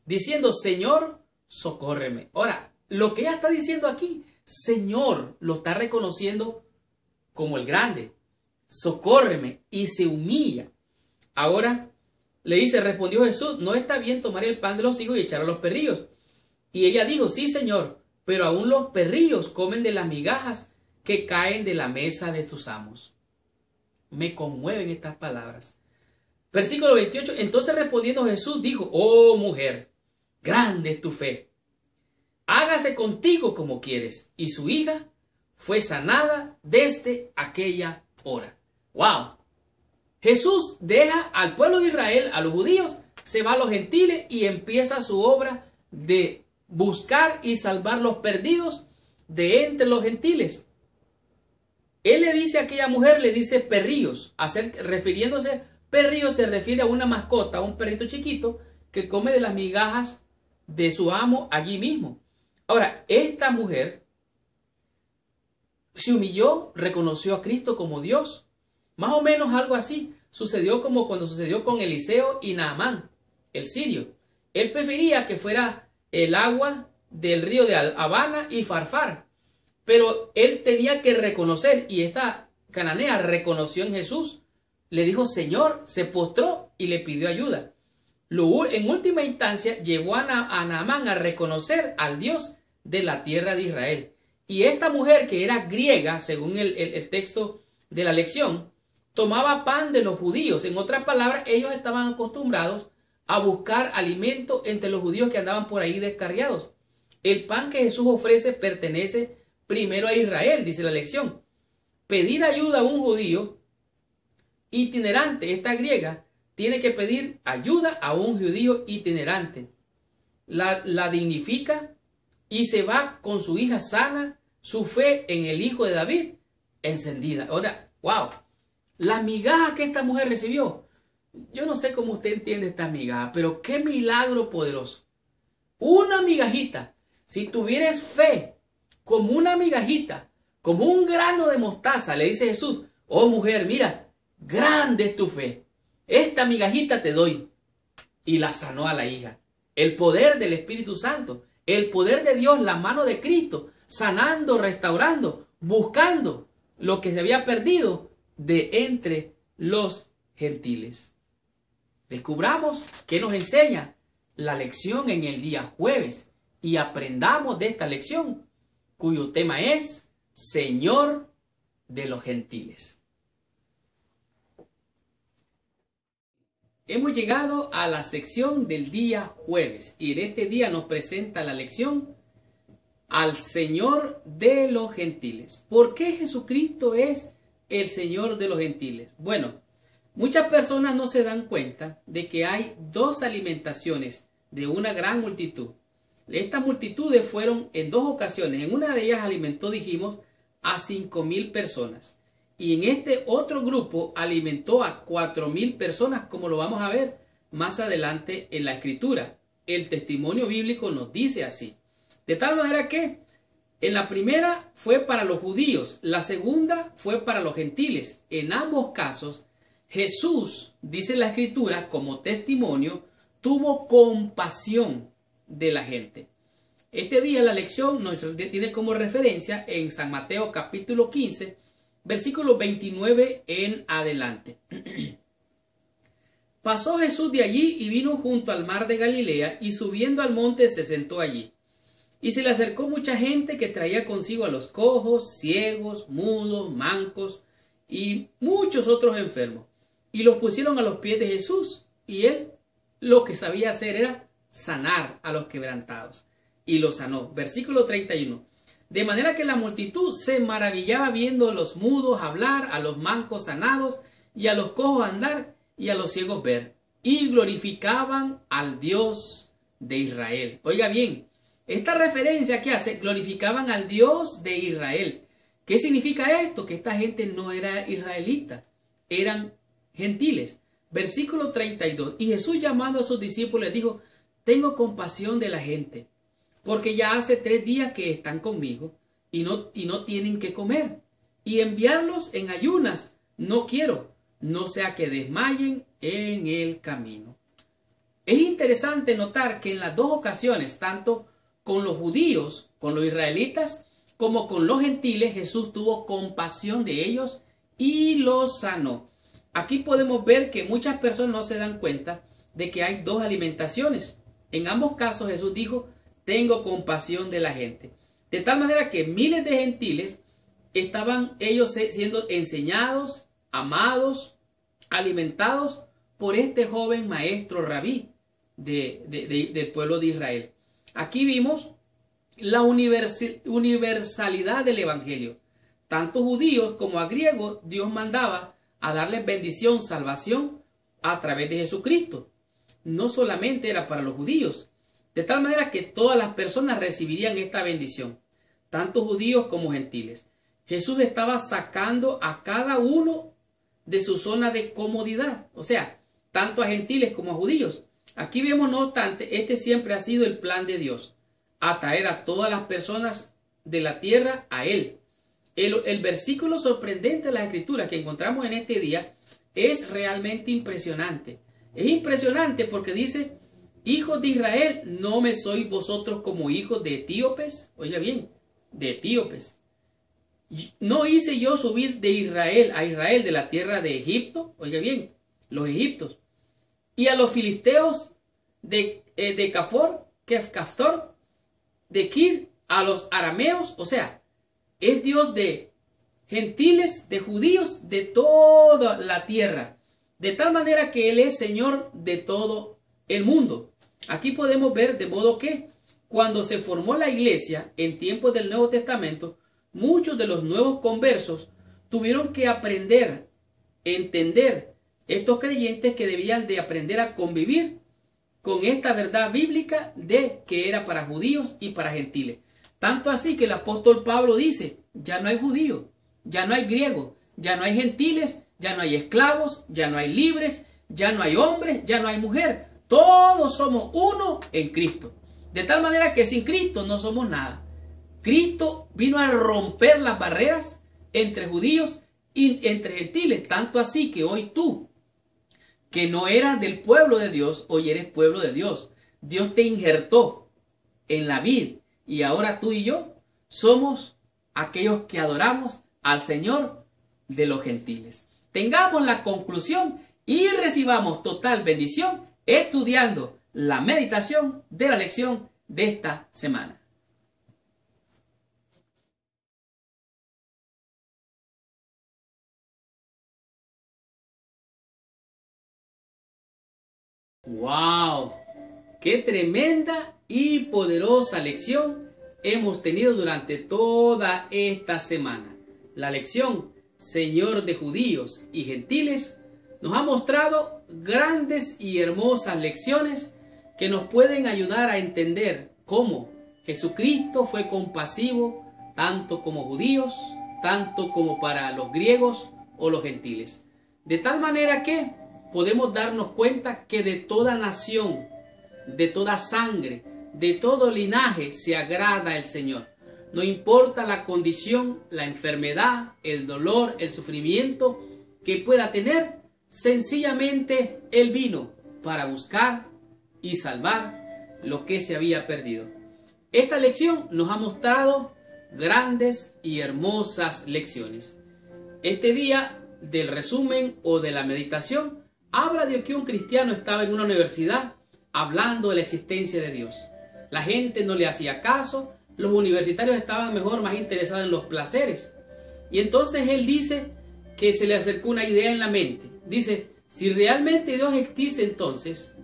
Diciendo: Señor, socórreme. Ahora, lo que ella está diciendo aquí, Señor, lo está reconociendo como el grande. Socórreme, y se humilla. Ahora le dice, respondió Jesús: no está bien tomar el pan de los hijos y echarlo a los perrillos. Y ella dijo: sí, Señor, pero aún los perrillos comen de las migajas que caen de la mesa de tus amos. Me conmueven estas palabras. Versículo 28. Entonces respondiendo Jesús dijo: oh mujer, grande es tu fe, hágase contigo como quieres. Y su hija fue sanada desde aquella hora. ¡Wow! Jesús deja al pueblo de Israel, a los judíos, se va a los gentiles y empieza su obra de buscar y salvar los perdidos de entre los gentiles. Él le dice a aquella mujer, le dice perrillos, refiriéndose, perrillos se refiere a una mascota, a un perrito chiquito que come de las migajas de su amo allí mismo. Ahora, esta mujer se humilló, reconoció a Cristo como Dios. Más o menos algo así sucedió como cuando sucedió con Eliseo y Naamán, el sirio. Él prefería que fuera el agua del río de Habana y Farfar, pero él tenía que reconocer, y esta cananea reconoció en Jesús, le dijo Señor, se postró y le pidió ayuda. En última instancia llevó a Naamán a reconocer al Dios de la tierra de Israel. Y esta mujer, que era griega, según el texto de la lección, tomaba pan de los judíos. En otras palabras, ellos estaban acostumbrados a buscar alimento entre los judíos que andaban por ahí descarriados. El pan que Jesús ofrece pertenece primero a Israel, dice la lección. Pedir ayuda a un judío itinerante, esta griega, tiene que pedir ayuda a un judío itinerante. La dignifica y se va con su hija sana, su fe en el Hijo de David encendida. Ahora, wow, las migajas que esta mujer recibió. Yo no sé cómo usted entiende estas migajas, pero qué milagro poderoso. Una migajita. Si tuvieres fe como una migajita, como un grano de mostaza, le dice Jesús, oh mujer, mira, grande es tu fe. Esta migajita te doy. Y la sanó a la hija. El poder del Espíritu Santo, el poder de Dios, la mano de Cristo, sanando, restaurando, buscando lo que se había perdido de entre los gentiles. Descubramos qué nos enseña la lección en el día jueves y aprendamos de esta lección, cuyo tema es Señor de los gentiles. Hemos llegado a la sección del día jueves y en este día nos presenta la lección al Señor de los gentiles. ¿Por qué Jesucristo es el Señor de los gentiles? Bueno, muchas personas no se dan cuenta de que hay dos alimentaciones de una gran multitud. Estas multitudes fueron en dos ocasiones. En una de ellas alimentó, dijimos, a 5,000 personas. Y en este otro grupo alimentó a 4,000 personas, como lo vamos a ver más adelante en la Escritura. El testimonio bíblico nos dice así. De tal manera que en la primera fue para los judíos, la segunda fue para los gentiles. En ambos casos, Jesús, dice la Escritura, como testimonio, tuvo compasión de la gente. Este día la lección nos tiene como referencia en San Mateo capítulo 15, versículo 29 en adelante. Pasó Jesús de allí y vino junto al mar de Galilea y subiendo al monte se sentó allí. Y se le acercó mucha gente que traía consigo a los cojos, ciegos, mudos, mancos y muchos otros enfermos. Y los pusieron a los pies de Jesús y él lo que sabía hacer era sanar a los quebrantados. Y los sanó. Versículo 31. De manera que la multitud se maravillaba viendo a los mudos hablar, a los mancos sanados, y a los cojos andar, y a los ciegos ver. Y glorificaban al Dios de Israel. Oiga bien, esta referencia que hace, glorificaban al Dios de Israel. ¿Qué significa esto? Que esta gente no era israelita, eran gentiles. Versículo 32. Y Jesús, llamando a sus discípulos, les dijo, tengo compasión de la gente, porque ya hace 3 días que están conmigo y no tienen que comer. Y enviarlos en ayunas no quiero, no sea que desmayen en el camino. Es interesante notar que en las dos ocasiones, tanto con los judíos, con los israelitas, como con los gentiles, Jesús tuvo compasión de ellos y los sanó. Aquí podemos ver que muchas personas no se dan cuenta de que hay dos alimentaciones. En ambos casos Jesús dijo, tengo compasión de la gente. De tal manera que miles de gentiles estaban ellos siendo enseñados, amados, alimentados por este joven maestro rabí del pueblo de Israel. Aquí vimos la universalidad del evangelio. Tanto judíos como a griegos, Dios mandaba a darles bendición, salvación a través de Jesucristo. No solamente era para los judíos, de tal manera que todas las personas recibirían esta bendición, tanto judíos como gentiles. Jesús estaba sacando a cada uno de su zona de comodidad, o sea, tanto a gentiles como a judíos. Aquí vemos, no obstante, este siempre ha sido el plan de Dios, atraer a todas las personas de la tierra a Él. El versículo sorprendente de las Escrituras que encontramos en este día es realmente impresionante. Es impresionante porque dice, hijos de Israel, ¿no me sois vosotros como hijos de etíopes? Oiga bien, de etíopes. ¿No hice yo subir de Israel a Israel de la tierra de Egipto? Oiga bien, los egiptos. y a los filisteos de Caftor, de Kir, a los arameos. O sea, es Dios de gentiles, de judíos, de toda la tierra. De tal manera que Él es Señor de todo el mundo. Aquí podemos ver de modo que cuando se formó la iglesia en tiempos del Nuevo Testamento, muchos de los nuevos conversos tuvieron que aprender, entender estos creyentes que debían de aprender a convivir con esta verdad bíblica de que era para judíos y para gentiles. Tanto así que el apóstol Pablo dice, ya no hay judío, ya no hay griego, ya no hay gentiles, ya no hay esclavos, ya no hay libres, ya no hay hombres, ya no hay mujer. Todos somos uno en Cristo. De tal manera que sin Cristo no somos nada. Cristo vino a romper las barreras entre judíos y entre gentiles. Tanto así que hoy tú, que no eras del pueblo de Dios, hoy eres pueblo de Dios. Dios te injertó en la vid y ahora tú y yo somos aquellos que adoramos al Señor de los gentiles. Tengamos la conclusión y recibamos total bendición estudiando la meditación de la lección de esta semana. ¡Wow! ¡Qué tremenda y poderosa lección hemos tenido durante toda esta semana! La lección Señor de judíos y gentiles nos ha mostrado grandes y hermosas lecciones que nos pueden ayudar a entender cómo Jesucristo fue compasivo tanto como judíos, tanto como para los griegos o los gentiles. De tal manera que podemos darnos cuenta que de toda nación, de toda sangre, de todo linaje se agrada el Señor. No importa la condición, la enfermedad, el dolor, el sufrimiento que pueda tener, sencillamente Él vino para buscar y salvar lo que se había perdido. Esta lección nos ha mostrado grandes y hermosas lecciones. Este día del resumen o de la meditación habla de que un cristiano estaba en una universidad hablando de la existencia de Dios. La gente no le hacía caso, los universitarios estaban más interesados en los placeres. Y entonces él dice que se le acercó una idea en la mente. Dice, si realmente Dios existe, entonces,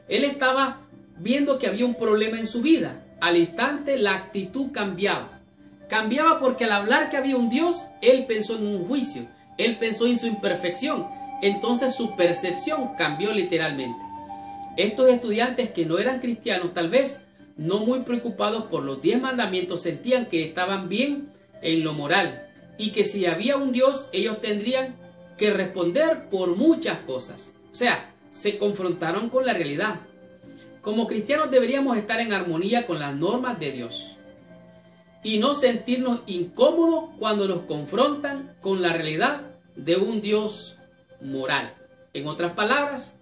él estaba viendo que había un problema en su vida. Al instante la actitud cambiaba. Cambiaba porque al hablar que había un Dios, él pensó en un juicio. Él pensó en su imperfección. Entonces su percepción cambió literalmente. Estos estudiantes que no eran cristianos, tal vez no muy preocupados por los 10 mandamientos, sentían que estaban bien en lo moral y que si había un Dios, ellos tendrían que responder por muchas cosas. O sea, se confrontaron con la realidad. Como cristianos deberíamos estar en armonía con las normas de Dios y no sentirnos incómodos cuando nos confrontan con la realidad de un Dios moral. En otras palabras,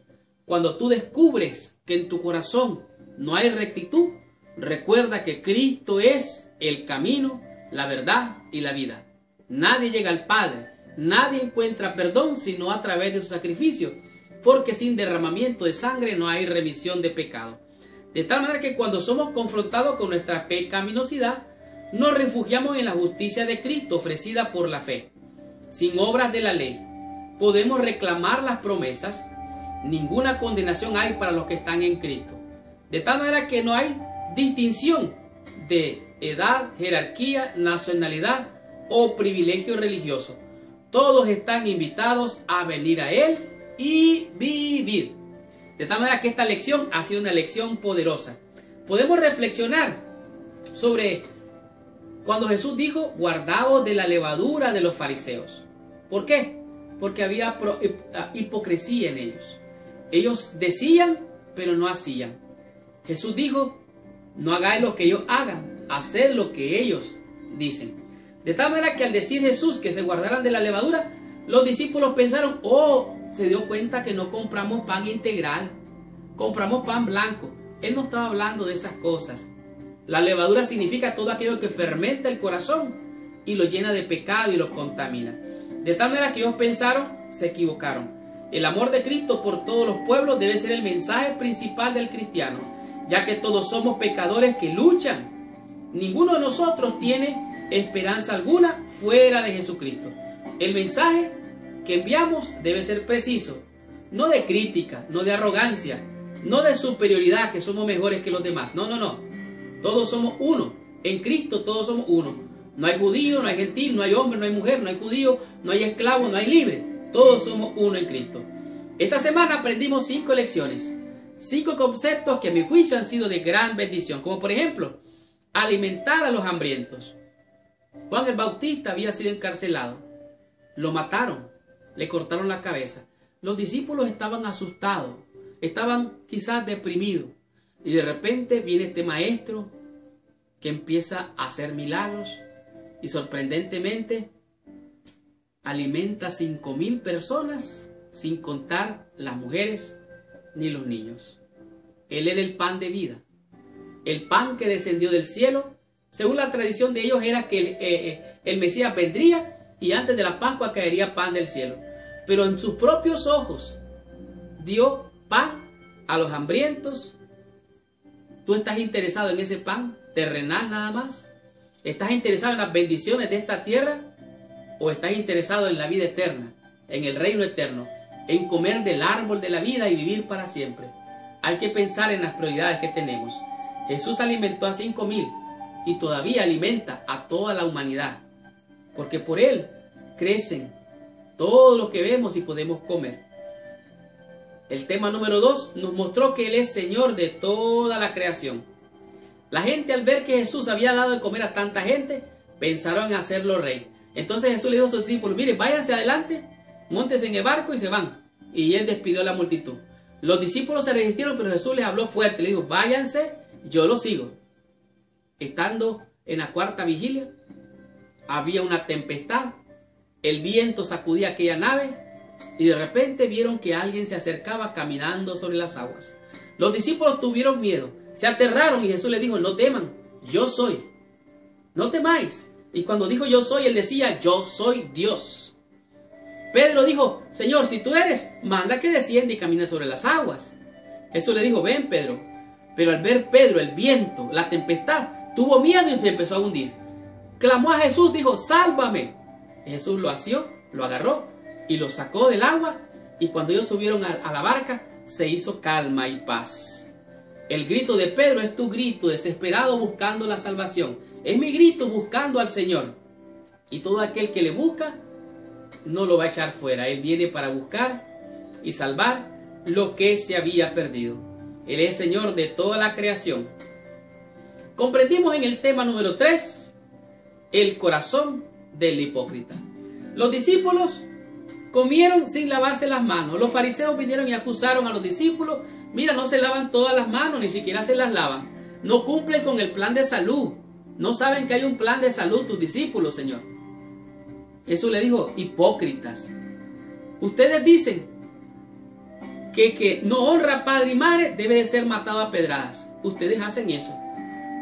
cuando tú descubres que en tu corazón no hay rectitud, recuerda que Cristo es el camino, la verdad y la vida. Nadie llega al Padre, nadie encuentra perdón sino a través de su sacrificio, porque sin derramamiento de sangre no hay remisión de pecado. De tal manera que cuando somos confrontados con nuestra pecaminosidad, nos refugiamos en la justicia de Cristo ofrecida por la fe. Sin obras de la ley, podemos reclamar las promesas. Ninguna condenación hay para los que están en Cristo. De tal manera que no hay distinción de edad, jerarquía, nacionalidad o privilegio religioso. Todos están invitados a venir a Él y vivir. De tal manera que esta lección ha sido una lección poderosa. Podemos reflexionar sobre cuando Jesús dijo, guardaos de la levadura de los fariseos. ¿Por qué? Porque había hipocresía en ellos. Ellos decían, pero no hacían. Jesús dijo, no hagáis lo que ellos hagan, haced lo que ellos dicen. De tal manera que al decir Jesús que se guardaran de la levadura, los discípulos pensaron, oh, se dio cuenta que no compramos pan integral, compramos pan blanco. Él no estaba hablando de esas cosas. La levadura significa todo aquello que fermenta el corazón y lo llena de pecado y lo contamina. De tal manera que ellos pensaron, se equivocaron. El amor de Cristo por todos los pueblos debe ser el mensaje principal del cristiano, ya que todos somos pecadores que luchan. Ninguno de nosotros tiene esperanza alguna fuera de Jesucristo. El mensaje que enviamos debe ser preciso, no de crítica, no de arrogancia, no de superioridad, que somos mejores que los demás. No, no, no. Todos somos uno. En Cristo todos somos uno. No hay judío, no hay gentil, no hay hombre, no hay mujer, no hay judío, no hay esclavo, no hay libre. Todos somos uno en Cristo. Esta semana aprendimos 5 lecciones, 5 conceptos que a mi juicio han sido de gran bendición, como por ejemplo, alimentar a los hambrientos. Juan el Bautista había sido encarcelado. Lo mataron, le cortaron la cabeza. Los discípulos estaban asustados, estaban quizás deprimidos. Y de repente viene este maestro que empieza a hacer milagros y sorprendentemente alimenta 5,000 personas sin contar las mujeres ni los niños. Él era el pan de vida, el pan que descendió del cielo. Según la tradición de ellos era que el Mesías vendría y antes de la Pascua caería pan del cielo. Pero en sus propios ojos dio pan a los hambrientos. ¿Tú estás interesado en ese pan terrenal nada más? ¿Estás interesado en las bendiciones de esta tierra? ¿O estás interesado en la vida eterna, en el reino eterno, en comer del árbol de la vida y vivir para siempre? Hay que pensar en las prioridades que tenemos. Jesús alimentó a 5,000 y todavía alimenta a toda la humanidad, porque por Él crecen todo lo que vemos y podemos comer. El tema número 2 nos mostró que Él es Señor de toda la creación. La gente, al ver que Jesús había dado de comer a tanta gente, pensaron en hacerlo rey. Entonces Jesús le dijo a sus discípulos: miren, váyanse adelante, móntense en el barco y se van. Y Él despidió a la multitud. Los discípulos se resistieron, pero Jesús les habló fuerte. Le dijo: váyanse, yo los sigo. Estando en la 4ª vigilia, había una tempestad. El viento sacudía aquella nave y de repente vieron que alguien se acercaba caminando sobre las aguas. Los discípulos tuvieron miedo, se aterraron y Jesús les dijo: no teman, yo soy, no temáis. Y cuando dijo yo soy, Él decía: yo soy Dios. Pedro dijo: Señor, si tú eres, manda que descienda y camine sobre las aguas. Jesús le dijo: ven, Pedro. Pero al ver Pedro el viento, la tempestad, tuvo miedo y se empezó a hundir. Clamó a Jesús, dijo: sálvame. Jesús lo asió, lo agarró y lo sacó del agua, y cuando ellos subieron a la barca se hizo calma y paz. El grito de Pedro es tu grito, desesperado buscando la salvación. Es mi grito buscando al Señor. Y todo aquel que le busca no lo va a echar fuera. Él viene para buscar y salvar lo que se había perdido. Él es Señor de toda la creación. Comprendimos en el tema número 3 el corazón del hipócrita. Los discípulos comieron sin lavarse las manos. Los fariseos vinieron y acusaron a los discípulos: mira, no se lavan todas las manos, ni siquiera se las lavan. No cumplen con el plan de salud. No saben que hay un plan de salud tus discípulos, Señor. Jesús le dijo: hipócritas, ustedes dicen que no honra a padre y madre debe de ser matado a pedradas. Ustedes hacen eso.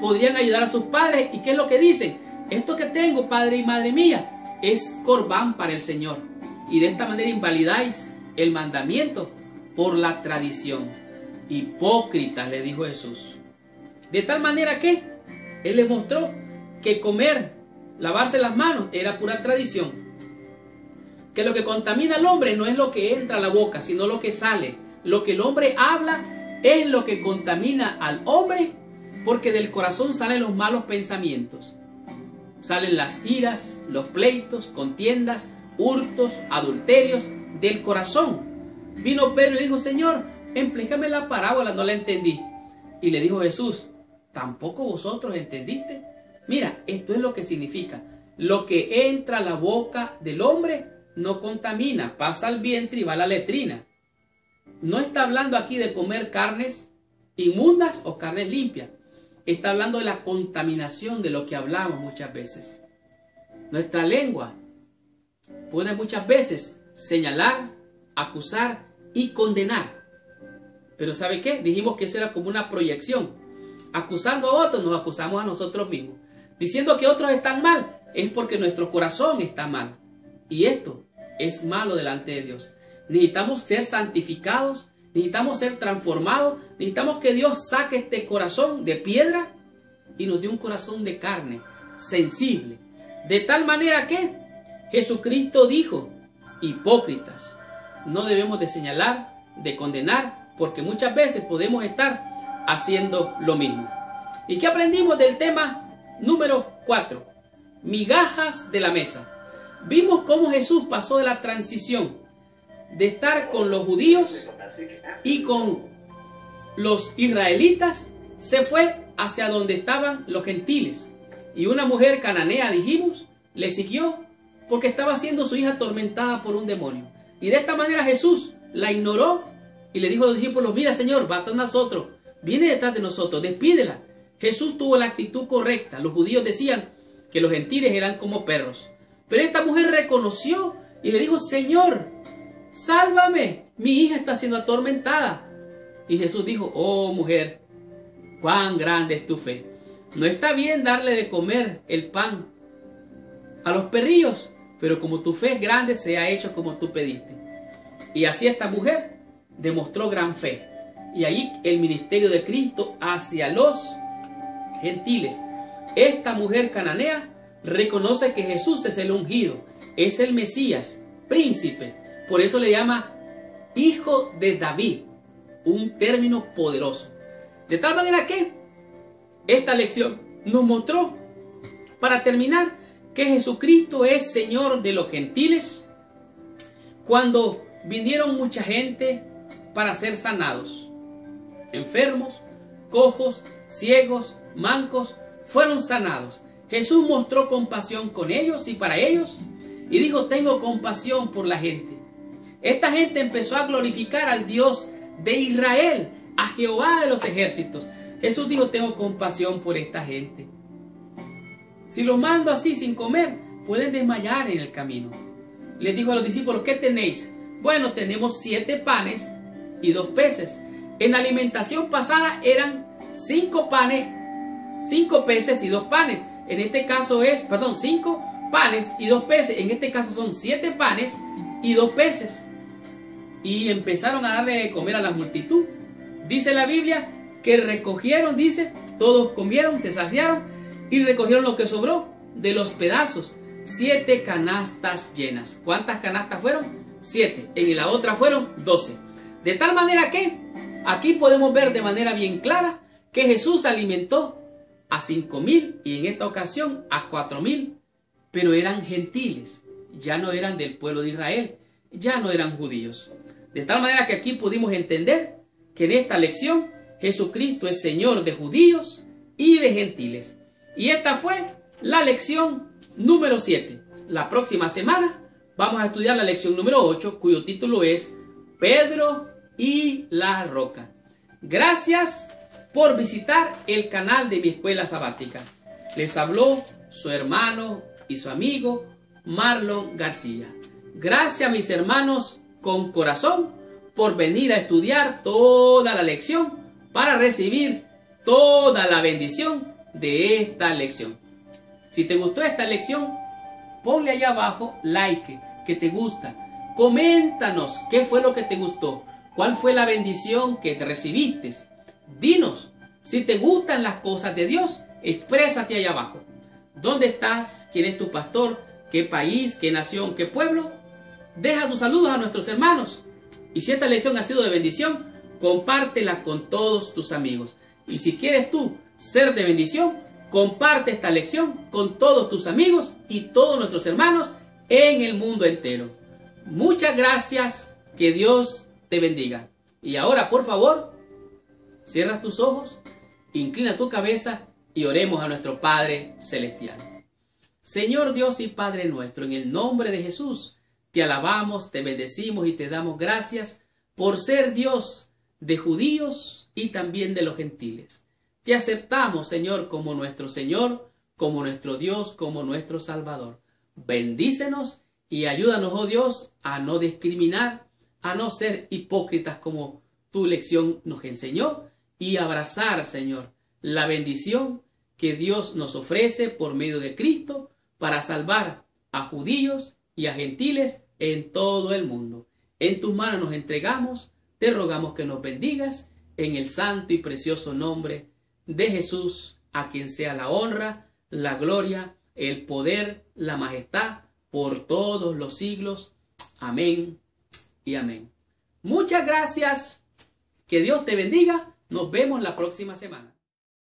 Podrían ayudar a sus padres. ¿Y qué es lo que dicen? Esto que tengo, padre y madre mía, es corbán para el Señor. Y de esta manera invalidáis el mandamiento por la tradición. Hipócritas, le dijo Jesús. De tal manera que Él les mostró que comer, lavarse las manos, era pura tradición. Que lo que contamina al hombre no es lo que entra a la boca, sino lo que sale. Lo que el hombre habla es lo que contamina al hombre, porque del corazón salen los malos pensamientos. Salen las iras, los pleitos, contiendas, hurtos, adulterios del corazón. Vino Pedro y le dijo: Señor, explícame la parábola, no la entendí. Y le dijo Jesús: ¿tampoco vosotros entendiste? Mira, esto es lo que significa. Lo que entra a la boca del hombre no contamina, pasa al vientre y va a la letrina. No está hablando aquí de comer carnes inmundas o carnes limpias. Está hablando de la contaminación de lo que hablamos muchas veces. Nuestra lengua puede muchas veces señalar, acusar y condenar. Pero ¿sabe qué? Dijimos que eso era como una proyección. Acusando a otros, nos acusamos a nosotros mismos. Diciendo que otros están mal, es porque nuestro corazón está mal. Y esto es malo delante de Dios. necesitamos ser santificados, necesitamos ser transformados, necesitamos que Dios saque este corazón de piedra y nos dé un corazón de carne, sensible. De tal manera que Jesucristo dijo, hipócritas, no debemos de señalar, de condenar, porque muchas veces podemos estar haciendo lo mismo. ¿Y qué aprendimos del tema número 4? Migajas de la mesa. Vimos cómo Jesús pasó de la transición de estar con los judíos y con los israelitas, se fue hacia donde estaban los gentiles. Y una mujer cananea, dijimos, le siguió porque estaba siendo su hija atormentada por un demonio. Y de esta manera Jesús la ignoró y le dijo a los discípulos, mira Señor, va a nosotros, viene detrás de nosotros, despídela. Jesús tuvo la actitud correcta. Los judíos decían que los gentiles eran como perros. Pero esta mujer reconoció y le dijo, Señor, sálvame, mi hija está siendo atormentada. Y Jesús dijo, oh mujer, cuán grande es tu fe. No está bien darle de comer el pan a los perrillos, pero como tu fe es grande, se ha hecho como tú pediste. Y así esta mujer demostró gran fe. Y ahí el ministerio de Cristo hacia los gentiles. Esta mujer cananea reconoce que Jesús es el ungido, es el Mesías, príncipe. Por eso le llama hijo de David, un término poderoso. De tal manera que esta lección nos mostró, para terminar, que Jesucristo es Señor de los gentiles. Cuando vinieron mucha gente para ser sanados, enfermos, cojos, ciegos, mancos, fueron sanados. Jesús mostró compasión con ellos y para ellos, y dijo, tengo compasión por la gente. Esta gente empezó a glorificar al Dios de Israel, a Jehová de los ejércitos. Jesús dijo, tengo compasión por esta gente. Si los mando así sin comer, pueden desmayar en el camino. Les dijo a los discípulos, ¿qué tenéis? Bueno, tenemos 7 panes y 2 peces. En la alimentación pasada eran 5 panes, 5 peces y 2 panes. En este caso es, 5 panes y 2 peces. En este caso son 7 panes y 2 peces. Y empezaron a darle de comer a la multitud. Dice la Biblia que recogieron, dice, todos comieron, se saciaron y recogieron lo que sobró de los pedazos. 7 canastas llenas. ¿Cuántas canastas fueron? 7. En la otra fueron 12. De tal manera que aquí podemos ver de manera bien clara que Jesús alimentó a 5,000 y en esta ocasión a 4,000, pero eran gentiles, ya no eran del pueblo de Israel, ya no eran judíos. De tal manera que aquí pudimos entender que en esta lección Jesucristo es Señor de judíos y de gentiles. Y esta fue la lección número 7. La próxima semana vamos a estudiar la lección número 8, cuyo título es Pedro y la roca. Gracias por visitar el canal de mi escuela sabática. Les habló su hermano y su amigo Marlon García. Gracias, mis hermanos, con corazón, por venir a estudiar toda la lección para recibir toda la bendición de esta lección. Si te gustó esta lección, ponle allá abajo like, que te gusta. Coméntanos qué fue lo que te gustó, cuál fue la bendición que te recibiste. Dinos, si te gustan las cosas de Dios, exprésate allá abajo. ¿Dónde estás? ¿Quién es tu pastor? ¿Qué país? ¿Qué nación? ¿Qué pueblo? Deja tus saludos a nuestros hermanos. Y si esta lección ha sido de bendición, compártela con todos tus amigos. Y si quieres tú ser de bendición, comparte esta lección con todos tus amigos y todos nuestros hermanos en el mundo entero. Muchas gracias, que Dios te bendiga. Y ahora, por favor, cierra tus ojos, inclina tu cabeza y oremos a nuestro Padre Celestial. Señor Dios y Padre nuestro, en el nombre de Jesús, te alabamos, te bendecimos y te damos gracias por ser Dios de judíos y también de los gentiles. Te aceptamos, Señor, como nuestro Señor, como nuestro Dios, como nuestro Salvador. Bendícenos y ayúdanos, oh Dios, a no discriminar, a no ser hipócritas como tu lección nos enseñó y abrazar, Señor, la bendición que Dios nos ofrece por medio de Cristo para salvar a judíos y a gentiles en todo el mundo. En tus manos nos entregamos, te rogamos que nos bendigas, en el santo y precioso nombre de Jesús, a quien sea la honra, la gloria, el poder, la majestad, por todos los siglos. Amén y amén. Muchas gracias. Que Dios te bendiga. Nos vemos la próxima semana.